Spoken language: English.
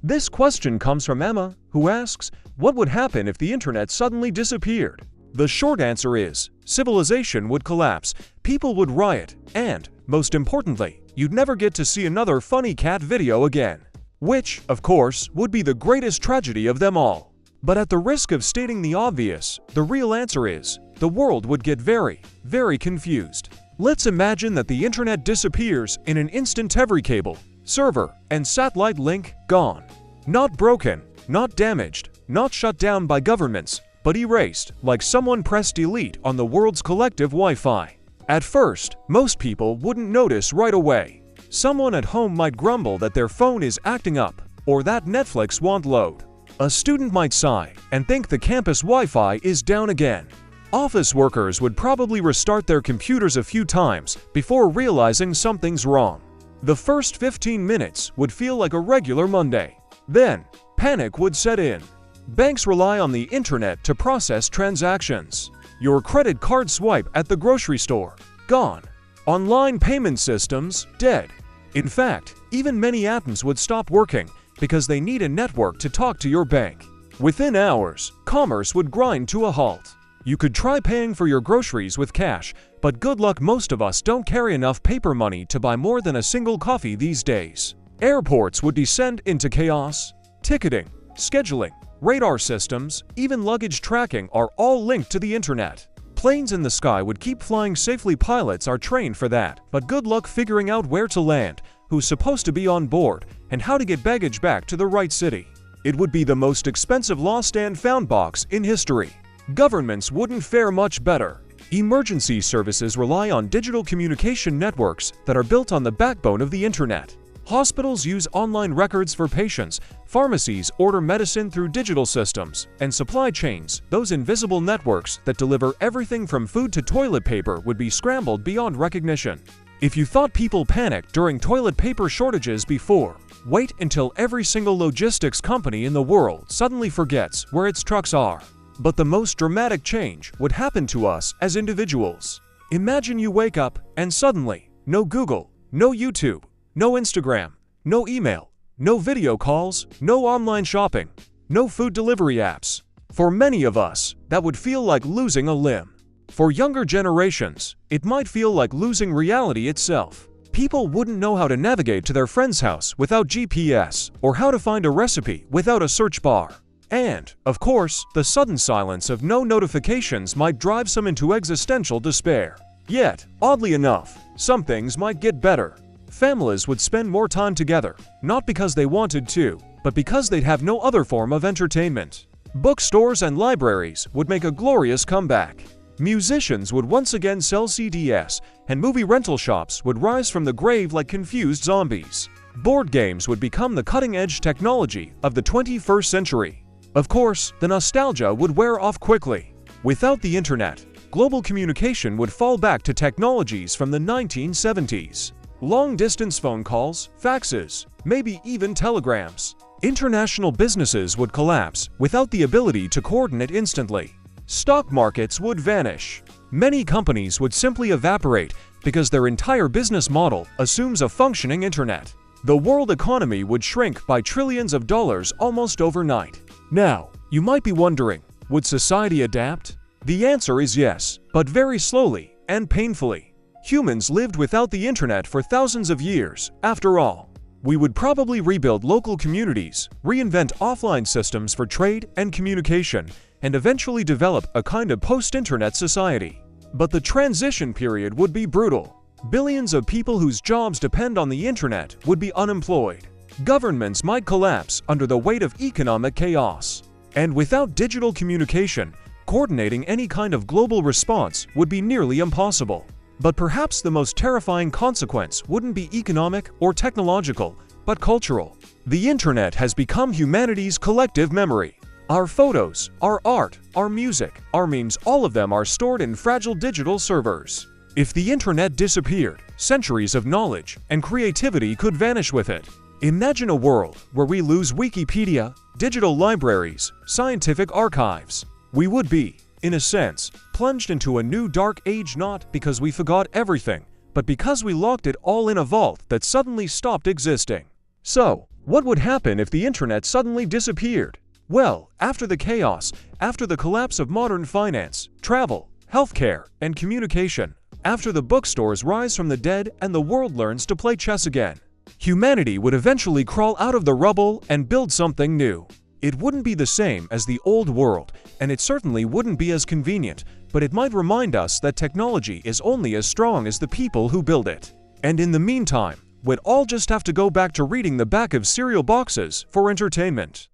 This question comes from Emma, who asks, what would happen if the internet suddenly disappeared? The short answer is, civilization would collapse, people would riot, and, most importantly, you'd never get to see another funny cat video again. Which, of course, would be the greatest tragedy of them all. But at the risk of stating the obvious, the real answer is, the world would get very, very confused. Let's imagine that the internet disappears in an instant. Every cable, server, and satellite link gone. Not broken, not damaged, not shut down by governments, but erased like someone pressed delete on the world's collective Wi-Fi. At first, most people wouldn't notice right away. Someone at home might grumble that their phone is acting up, or that Netflix won't load. A student might sigh and think the campus Wi-Fi is down again. Office workers would probably restart their computers a few times before realizing something's wrong. The first 15 minutes would feel like a regular Monday. Then, panic would set in. Banks rely on the internet to process transactions. Your credit card swipe at the grocery store, gone. Online payment systems, dead. In fact, even many apps would stop working because they need a network to talk to your bank. Within hours, commerce would grind to a halt. You could try paying for your groceries with cash, but good luck, most of us don't carry enough paper money to buy more than a single coffee these days. Airports would descend into chaos. Ticketing, scheduling, radar systems, even luggage tracking are all linked to the internet. Planes in the sky would keep flying safely. Pilots are trained for that, but good luck figuring out where to land, who's supposed to be on board, and how to get baggage back to the right city. It would be the most expensive lost and found box in history. Governments wouldn't fare much better. Emergency services rely on digital communication networks that are built on the backbone of the internet. Hospitals use online records for patients, pharmacies order medicine through digital systems, and supply chains, those invisible networks that deliver everything from food to toilet paper, would be scrambled beyond recognition. If you thought people panicked during toilet paper shortages before, wait until every single logistics company in the world suddenly forgets where its trucks are. But the most dramatic change would happen to us as individuals. Imagine you wake up and suddenly, no Google, no YouTube, no Instagram, no email, no video calls, no online shopping, no food delivery apps. For many of us, that would feel like losing a limb. For younger generations, it might feel like losing reality itself. People wouldn't know how to navigate to their friend's house without GPS, or how to find a recipe without a search bar. And, of course, the sudden silence of no notifications might drive some into existential despair. Yet, oddly enough, some things might get better. Families would spend more time together, not because they wanted to, but because they'd have no other form of entertainment. Bookstores and libraries would make a glorious comeback. Musicians would once again sell CDs, and movie rental shops would rise from the grave like confused zombies. Board games would become the cutting-edge technology of the 21st century. Of course, the nostalgia would wear off quickly. Without the internet, global communication would fall back to technologies from the 1970s. Long-distance phone calls, faxes, maybe even telegrams. International businesses would collapse without the ability to coordinate instantly. Stock markets would vanish. Many companies would simply evaporate because their entire business model assumes a functioning internet. The world economy would shrink by trillions of dollars almost overnight. Now, you might be wondering, would society adapt? The answer is yes, but very slowly and painfully. Humans lived without the internet for thousands of years, after all. We would probably rebuild local communities, reinvent offline systems for trade and communication, and eventually develop a kind of post-internet society. But the transition period would be brutal. Billions of people whose jobs depend on the internet would be unemployed. Governments might collapse under the weight of economic chaos. And without digital communication, coordinating any kind of global response would be nearly impossible. But perhaps the most terrifying consequence wouldn't be economic or technological, but cultural. The internet has become humanity's collective memory. Our photos, our art, our music, our memes, all of them are stored in fragile digital servers. If the internet disappeared, centuries of knowledge and creativity could vanish with it. Imagine a world where we lose Wikipedia, digital libraries, scientific archives. We would be, in a sense, plunged into a new dark age, not because we forgot everything, but because we locked it all in a vault that suddenly stopped existing. So, What would happen if the internet suddenly disappeared? Well, after the chaos, after the collapse of modern finance, travel, healthcare, and communication, after the bookstores rise from the dead and the world learns to play chess again, humanity would eventually crawl out of the rubble and build something new. It wouldn't be the same as the old world, and it certainly wouldn't be as convenient, but it might remind us that technology is only as strong as the people who build it. And in the meantime, we'd all just have to go back to reading the back of cereal boxes for entertainment.